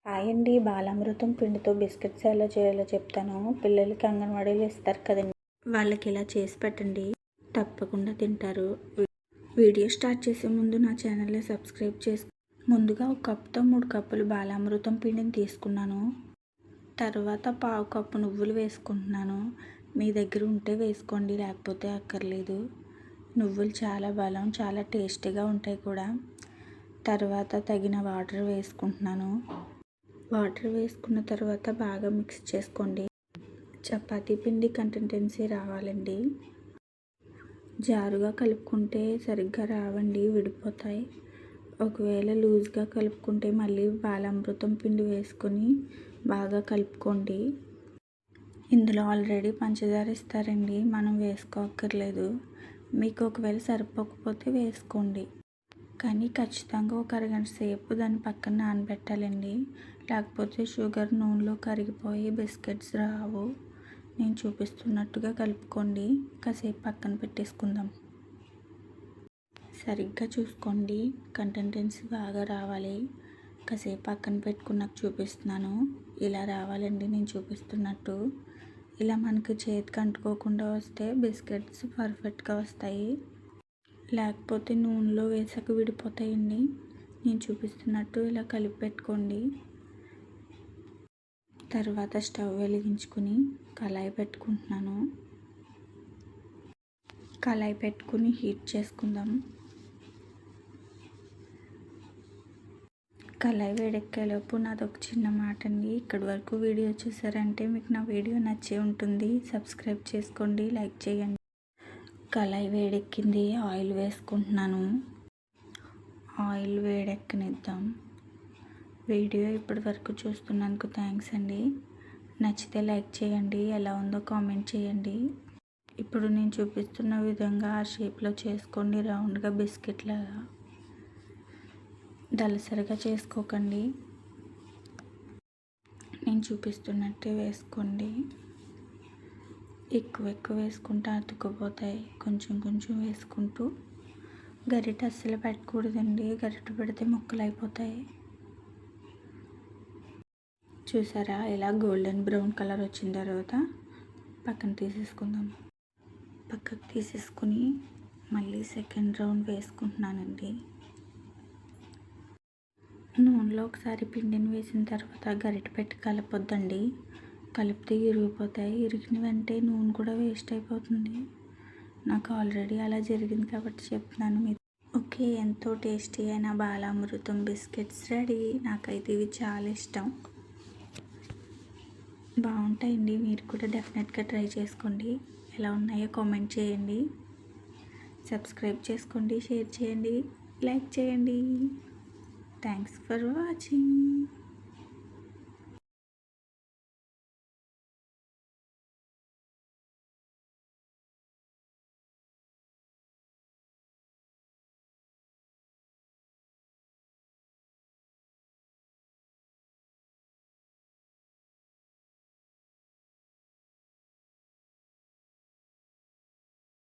Hi అండి. బాలామృతం పిండితో biscuits ఎలా చేయాలో చెప్తాను. పిల్లలకి అంగన్వాడీలో ఇస్తారు కదండి, వాళ్ళకి ఇలా చేసి పెట్టండి, తప్పకుండా తింటారు. వీడియో స్టార్ట్ చేసే ముందు నా ఛానల్ని సబ్స్క్రైబ్ చేసుకో. ముందుగా ఒక కప్తో 3 కప్పులు బాలామృతం పిండిని తీసుకున్నాను. తర్వాత 1/2 కప్పు నువ్వులు వేసుకుంటున్నాను. మీ దగ్గర ఉంటే వేసుకోండి, లేకపోతే అక్కర్లేదు. నువ్వులు చాలా బలం, చాలా టేస్టీగా ఉంటాయి కూడా. తర్వాత తగిన వాటర్ వేసుకుంటున్నాను. వాటర్ వేసుకున్న తర్వాత బాగా మిక్స్ చేసుకోండి. చపాతీ పిండి కన్సిస్టెన్సీ రావాలండి. జారుగా కలుపుకుంటే సరిగ్గా రావండి, విడిపోతాయి. ఒకవేళ లూజ్గా కలుపుకుంటే మళ్ళీ బాలామృతం పిండి వేసుకొని బాగా కలుపుకోండి. ఇందులో ఆల్రెడీ పంచదార ఇస్తారండి, మనం వేసుకోక్కర్లేదు. మీకు ఒకవేళ సరిపోకపోతే వేసుకోండి, కానీ ఖచ్చితంగా ఒక అరగంట సేపు దాన్ని పక్కన నానబెట్టాలండి. లేకపోతే షుగర్ నూనెలో కరిగిపోయి బిస్కెట్స్ రావు. నేను చూపిస్తున్నట్టుగా కలుపుకోండి. కాసేపు పక్కన పెట్టేసుకుందాం. సరిగ్గా చూసుకోండి, కన్సిస్టెన్సీ బాగా రావాలి. కాసేపు పక్కన పెట్టుకున్నాక చూపిస్తున్నాను. ఇలా రావాలండి నేను చూపిస్తున్నట్టు. ఇలా మనకు చేతికి అంటుకోకుండా వస్తే బిస్కెట్స్ పర్ఫెక్ట్గా వస్తాయి. లేకపోతే నూనెలో వేసాక విడిపోతాయండి. నేను చూపిస్తున్నట్టు ఇలా కలిపి పెట్టుకోండి. తర్వాత స్టవ్ వెలిగించుకుని కళాయి పెట్టుకుంటున్నాను. కళాయి పెట్టుకుని హీట్ చేసుకుందాం. కళాయి వేడెక్కేలోపు నాదొక చిన్న మాట అండి. ఇక్కడి వరకు వీడియో చూసారంటే మీకు నా వీడియో నచ్చే ఉంటుంది. సబ్స్క్రైబ్ చేసుకోండి, లైక్ చేయండి. కళాయి వేడెక్కింది, ఆయిల్ వేసుకుంటున్నాను. ఆయిల్ వేడెక్కనిద్దాం. వీడియో ఇప్పటి వరకు చూస్తున్నందుకు థ్యాంక్స్ అండి. నచ్చితే లైక్ చేయండి, ఎలా ఉందో కామెంట్ చేయండి. ఇప్పుడు నేను చూపిస్తున్న విధంగా ఆ షేప్లో చేసుకోండి, రౌండ్గా బిస్కెట్ లాగా. దళసరిగా చేసుకోకండి, నేను చూపిస్తున్నట్టే వేసుకోండి. ఎక్కువ వేసుకుంటే అతుక్కుపోతాయి. కొంచెం కొంచెం వేసుకుంటూ, గరిటె అస్సలు పెట్టకూడదండి, గరిటె పెడితే ముక్కలు అయిపోతాయి. చూసారా, ఇలా గోల్డెన్ బ్రౌన్ కలర్ వచ్చిన తర్వాత పక్కన తీసేసుకుందాం. పక్కకు తీసేసుకుని మళ్ళీ సెకండ్ రౌండ్ వేసుకుంటున్నానండి. నూనెలో ఒకసారి పిండిని వేసిన తర్వాత గరిటె పెట్టి కలపొద్దండి, కలిపితే ఇరిగిపోతాయి. ఇరిగిన వెంటనే నూనె కూడా వేస్ట్ అయిపోతుంది. నాకు ఆల్రెడీ అలా జరిగింది కాబట్టి చెప్తున్నాను మీరు. ఓకే, ఎంతో టేస్టీ అయిన బాలామృతం బిస్కెట్స్ రెడీ. నాకైతే ఇవి చాలా ఇష్టం, బాగుంటాయండి. మీరు కూడా డెఫినెట్గా ట్రై చేసుకోండి. ఎలా ఉన్నాయో కామెంట్ చేయండి. సబ్స్క్రైబ్ చేసుకోండి, షేర్ చేయండి, లైక్ చేయండి. Thanks for watching.